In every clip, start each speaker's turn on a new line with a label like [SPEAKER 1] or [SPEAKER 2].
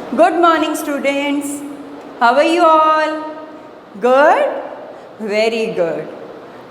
[SPEAKER 1] Good morning, students. How are you all? Good? Very good.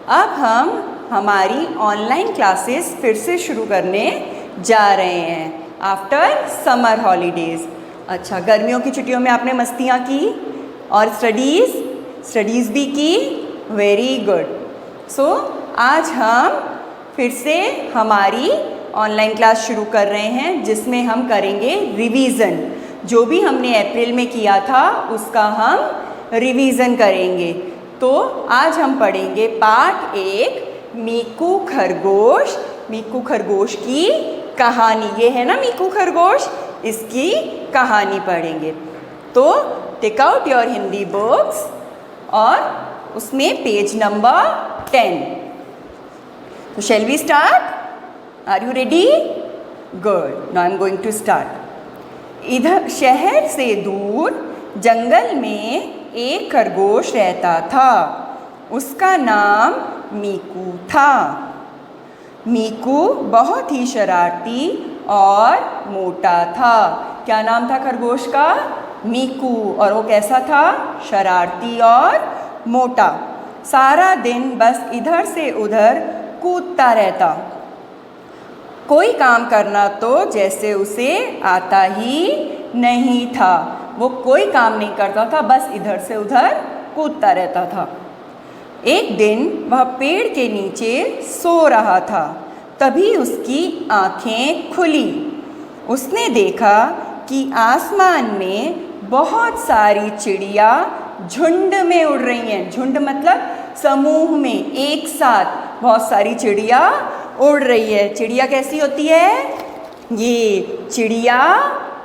[SPEAKER 1] अब हम हमारी online classes फिर से शुरू करने जा रहे हैं आफ्टर समर हॉलीडेज़। अच्छा, गर्मियों की छुट्टियों में आपने मस्तियाँ की और स्टडीज़ भी की। Very good. सो आज हम फिर से हमारी ऑनलाइन क्लास शुरू कर रहे हैं जिसमें हम करेंगे रिवीज़न। जो भी हमने अप्रैल में किया था उसका हम रिवीज़न करेंगे। तो आज हम पढ़ेंगे पार्ट 1 मीकू खरगोश। मीकू खरगोश की कहानी, ये है ना मीकू खरगोश, इसकी कहानी पढ़ेंगे। तो take out your Hindi books और उसमें पेज नंबर 10। तो shall we start? Are you ready? Good. Now I am going to start. इधर शहर से दूर जंगल में एक खरगोश रहता था। उसका नाम मीकू था। मीकू बहुत ही शरारती और मोटा था। क्या नाम था खरगोश का? मीकू। और वो कैसा था? शरारती और मोटा। सारा दिन बस इधर से उधर कूदता रहता। कोई काम करना तो जैसे उसे आता ही नहीं था। वो कोई काम नहीं करता था, बस इधर से उधर कूदता रहता था। एक दिन वह पेड़ के नीचे सो रहा था। तभी उसकी आंखें खुली। उसने देखा कि आसमान में बहुत सारी चिड़िया झुंड में उड़ रही हैं। झुंड मतलब समूह में, एक साथ बहुत सारी चिड़िया उड़ रही है। चिड़िया कैसी होती है? ये चिड़िया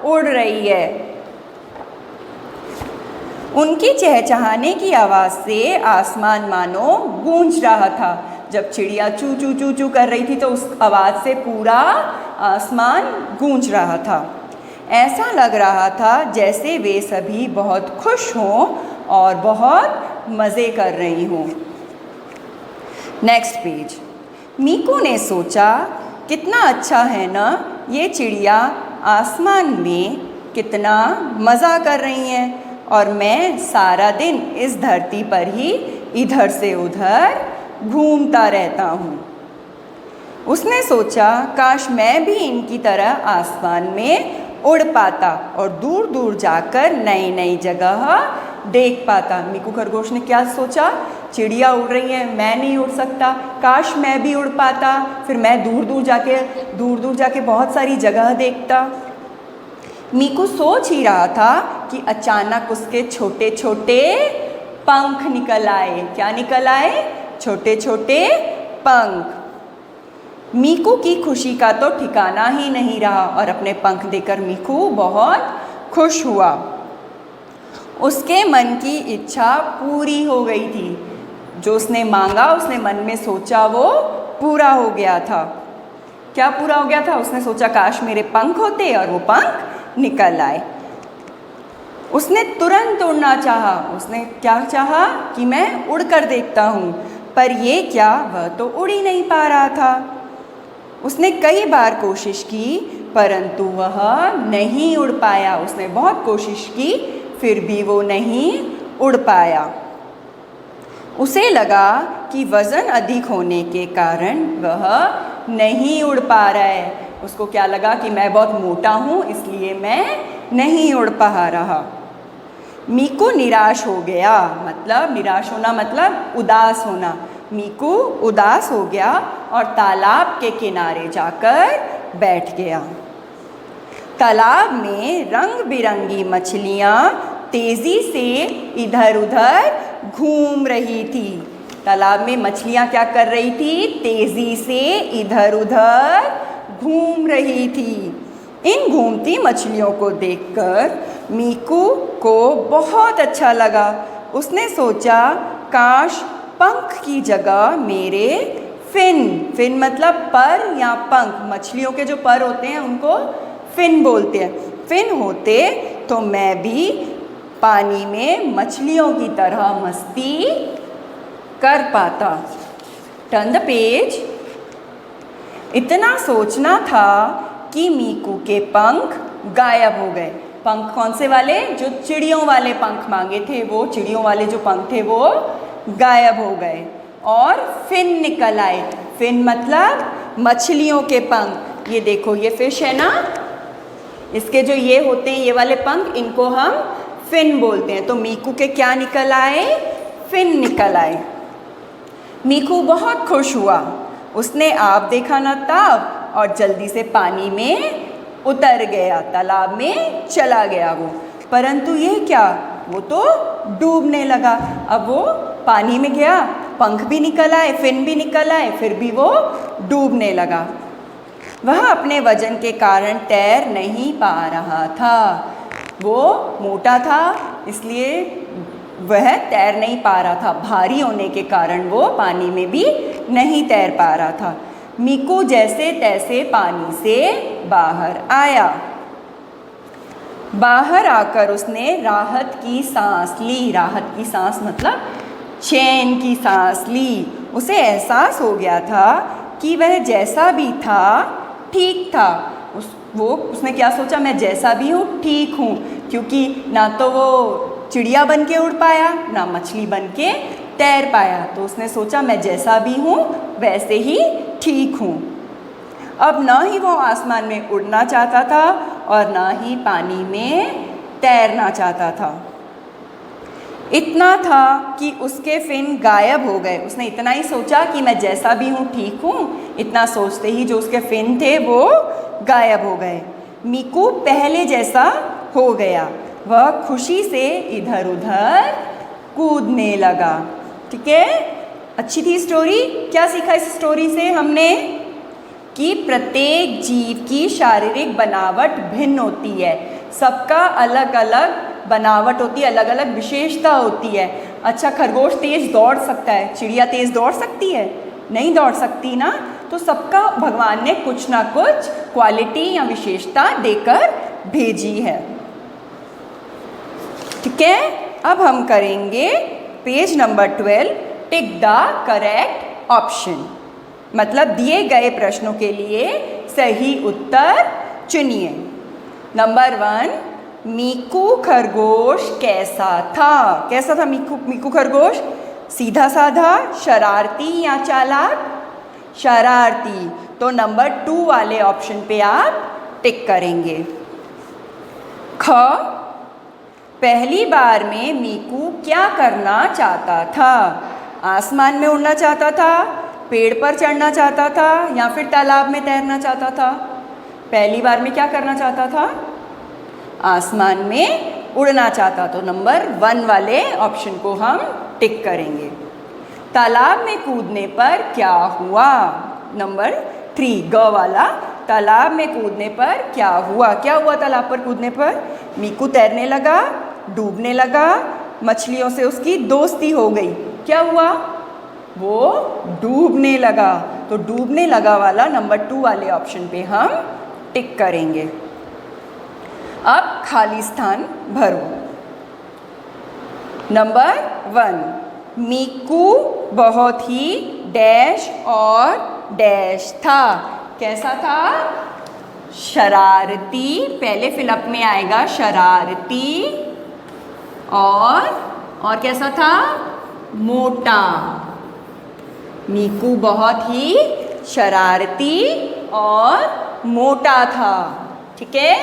[SPEAKER 1] उड़ रही है। उनकी चहचहाने की आवाज़ से आसमान मानो गूंज रहा था। जब चिड़िया चू चू चू चू कर रही थी तो उस आवाज़ से पूरा आसमान गूंज रहा था। ऐसा लग रहा था जैसे वे सभी बहुत खुश हों और बहुत मज़े कर रही हों। Next page. मीकू ने सोचा, कितना अच्छा है ना, ये चिड़िया आसमान में कितना मज़ा कर रही हैं और मैं सारा दिन इस धरती पर ही इधर से उधर घूमता रहता हूँ। उसने सोचा, काश मैं भी इनकी तरह आसमान में उड़ पाता और दूर दूर जाकर नई नई जगह देख पाता। मीकू खरगोश ने क्या सोचा? चिड़िया उड़ रही है, मैं नहीं उड़ सकता, काश मैं भी उड़ पाता, फिर मैं दूर दूर जाके बहुत सारी जगह देखता। मीकू सोच ही रहा था कि अचानक उसके छोटे छोटे पंख निकल आए। क्या निकल आए? छोटे छोटे पंख। मीकू की खुशी का तो ठिकाना ही नहीं रहा और अपने पंख देखकर मीकू बहुत खुश हुआ। उसके मन की इच्छा पूरी हो गई थी। जो उसने मांगा, उसने मन में सोचा, वो पूरा हो गया था। क्या पूरा हो गया था? उसने सोचा, काश मेरे पंख होते और वो पंख निकल आए। उसने तुरंत उड़ना चाहा। उसने क्या चाहा? कि मैं उड़कर देखता हूँ। पर ये क्या, वह तो उड़ ही नहीं पा रहा था। उसने कई बार कोशिश की परंतु वह नहीं उड़ पाया। उसने बहुत कोशिश की फिर भी वो नहीं उड़ पाया। उसे लगा कि वज़न अधिक होने के कारण वह नहीं उड़ पा रहा है। उसको क्या लगा कि मैं बहुत मोटा हूँ इसलिए मैं नहीं उड़ पा रहा। मीकू निराश हो गया। मतलब निराश होना मतलब उदास होना। मीकू उदास हो गया और तालाब के किनारे जाकर बैठ गया। तालाब में रंग बिरंगी मछलियाँ तेज़ी से इधर उधर घूम रही थी। तालाब में मछलियाँ क्या कर रही थी? तेज़ी से इधर उधर घूम रही थी। इन घूमती मछलियों को देखकर मीकू को बहुत अच्छा लगा। उसने सोचा, काश पंख की जगह मेरे फिन मतलब पर या पंख, मछलियों के जो पर होते हैं उनको फिन बोलते हैं, फिन होते तो मैं भी पानी में मछलियों की तरह मस्ती कर पाता। Turn the page. इतना सोचना था कि मीकू के पंख गायब हो गए। पंख कौन से वाले? जो चिड़ियों वाले पंख मांगे थे, वो चिड़ियों वाले जो पंख थे वो गायब हो गए और फिन निकल आए। फिन मतलब मछलियों के पंख। ये देखो, ये फिश है ना, इसके जो ये होते हैं ये वाले पंख, इनको हम फिन बोलते हैं। तो मीकू के क्या निकल आए? फिन निकल आए। मीकू बहुत खुश हुआ, उसने आप देखा ना तब और जल्दी से पानी में उतर गया, तालाब में चला गया वो। परंतु ये क्या, वो तो डूबने लगा। अब वो पानी में गया, पंख भी निकल आए, फिन भी निकल आए, फिर भी वो डूबने लगा। वह अपने वजन के कारण तैर नहीं पा रहा था। वो मोटा था इसलिए वह तैर नहीं पा रहा था, भारी होने के कारण वो पानी में भी नहीं तैर पा रहा था। मीकू जैसे तैसे पानी से बाहर आया। बाहर आकर उसने राहत की सांस ली। राहत की सांस मतलब चैन की सांस ली। उसे एहसास हो गया था कि वह जैसा भी था ठीक था। उसने क्या सोचा, मैं जैसा भी हूँ ठीक हूँ, क्योंकि ना तो वो चिड़िया बन के उड़ पाया, ना मछली बन के तैर पाया। तो उसने सोचा मैं जैसा भी हूँ वैसे ही ठीक हूँ। अब ना ही वो आसमान में उड़ना चाहता था और ना ही पानी में तैरना चाहता था। इतना था कि उसके फिन गायब हो गए। उसने इतना ही सोचा कि मैं जैसा भी हूँ ठीक हूँ, इतना सोचते ही जो उसके फिन थे वो गायब हो गए। मीकू पहले जैसा हो गया। वह खुशी से इधर उधर कूदने लगा। ठीक है, अच्छी थी स्टोरी। क्या सीखा इस स्टोरी से हमने? कि प्रत्येक जीव की शारीरिक बनावट भिन्न होती है। सबका अलग अलग बनावट होती है, अलग अलग विशेषता होती है। अच्छा, खरगोश तेज दौड़ सकता है, चिड़िया तेज दौड़ सकती है? नहीं दौड़ सकती ना। तो सबका भगवान ने कुछ ना कुछ क्वालिटी या विशेषता देकर भेजी है। ठीक है, अब हम करेंगे page number 12, tick the correct option. मतलब दिए गए प्रश्नों के लिए सही उत्तर चुनिए। नंबर 1, मीकू खरगोश कैसा था? कैसा था मीकू खरगोश? सीधा साधा, शरारती या चालाक? शरारती। तो नंबर 2 वाले ऑप्शन पे आप टिक करेंगे। ख, पहली बार में मीकू क्या करना चाहता था? आसमान में उड़ना चाहता था, पेड़ पर चढ़ना चाहता था या फिर तालाब में तैरना चाहता था? पहली बार में क्या करना चाहता था? आसमान में उड़ना चाहता। तो नंबर 1 वाले ऑप्शन को हम टिक करेंगे। तालाब में कूदने पर क्या हुआ? नंबर 3 ग वाला, तालाब में कूदने पर क्या हुआ? क्या हुआ तालाब पर कूदने पर? मीकू तैरने लगा, डूबने लगा, मछलियों से उसकी दोस्ती हो गई। क्या हुआ? वो डूबने लगा। तो डूबने लगा वाला नंबर 2 वाले ऑप्शन पे हम टिक करेंगे। अब खाली स्थान भरो। नंबर 1, मीकू बहुत ही डैश और डैश था। कैसा था? शरारती। पहले फिलअप में आएगा शरारती। और कैसा था? मोटा। मीकू बहुत ही शरारती और मोटा था। ठीक है।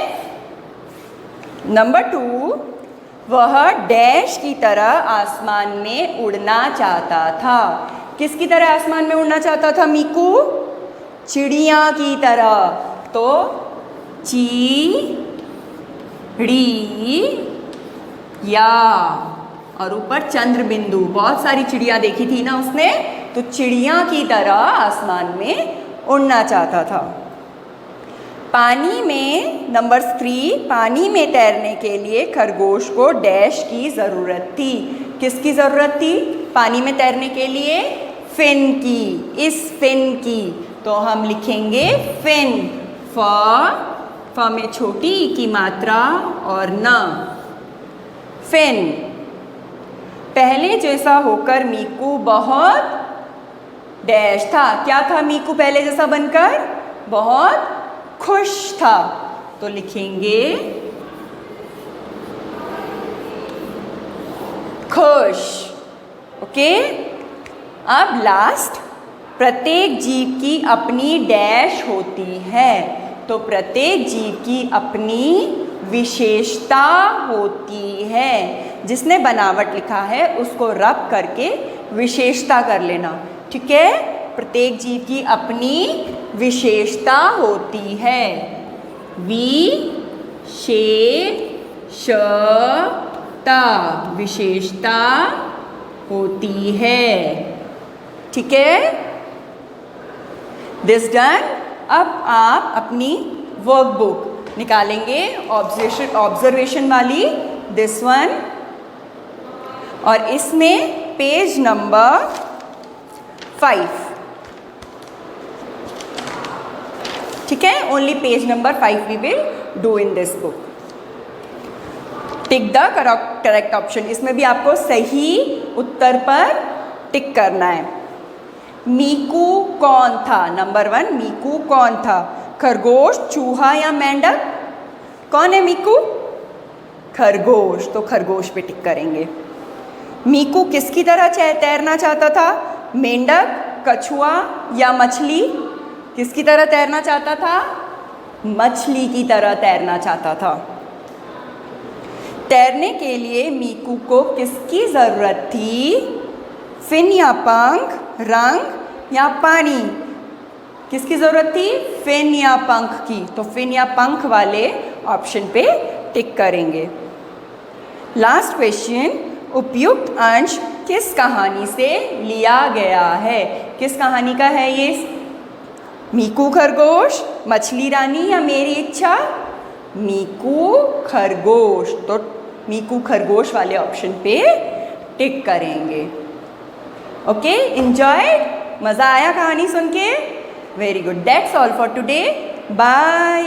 [SPEAKER 1] नंबर 2, वह डैश की तरह आसमान में उड़ना चाहता था। किसकी तरह आसमान में उड़ना चाहता था मीकू? चिड़िया की तरह। तो चिड़िया और ऊपर चंद्र बिंदु, बहुत सारी चिड़िया देखी थी ना उसने, तो चिड़िया की तरह आसमान में उड़ना चाहता था। पानी में नंबर 3, पानी में तैरने के लिए खरगोश को डैश की ज़रूरत थी। किसकी ज़रूरत थी पानी में तैरने के लिए? फिन की, इस फिन की। तो हम लिखेंगे फिन। फ में छोटी ई की मात्रा और न, फिन। पहले जैसा होकर मीकू बहुत डैश था। क्या था मीकू पहले जैसा बनकर? बहुत खुश था। तो लिखेंगे खरगोश। ओके, अब लास्ट, प्रत्येक जीव की अपनी डैश होती है। तो प्रत्येक जीव की अपनी विशेषता होती है। जिसने बनावट लिखा है उसको रब करके विशेषता कर लेना, ठीक है। प्रत्येक जीव की अपनी विशेषता होती है। विशेषता, विशेषता होती है, ठीक है। This done. अब आप अपनी वर्कबुक निकालेंगे, ऑब्जर्वेशन वाली, दिस वन, और इसमें पेज नंबर 5, ठीक है। Only page number 5 we will do in this book. Tick the correct option, इसमें भी आपको सही उत्तर पर टिक करना है। मीकू कौन था? नंबर 1, मीकू कौन था? खरगोश, चूहा या मेंढक? कौन है मीकू? खरगोश, तो खरगोश पे टिक करेंगे। मीकू किसकी तरह तैरना चाहता था? मेंढक, कछुआ या मछली? किसकी तरह तैरना चाहता था? मछली की तरह तैरना चाहता था। तैरने के लिए मीकू को किसकी ज़रूरत थी? फिन या पंख, रंग या पानी? किसकी ज़रूरत थी? फिन या पंख की, तो फिन या पंख वाले ऑप्शन पे टिक करेंगे। लास्ट क्वेश्चन, उपयुक्त अंश किस कहानी से लिया गया है? किस कहानी का है ये? मीकू खरगोश, मछली रानी या मेरी इच्छा? मीकू खरगोश, तो मीकू खरगोश वाले ऑप्शन पे टिक करेंगे। Okay, enjoy? मज़ा आया कहानी सुन के? Very good, that's all for today, bye.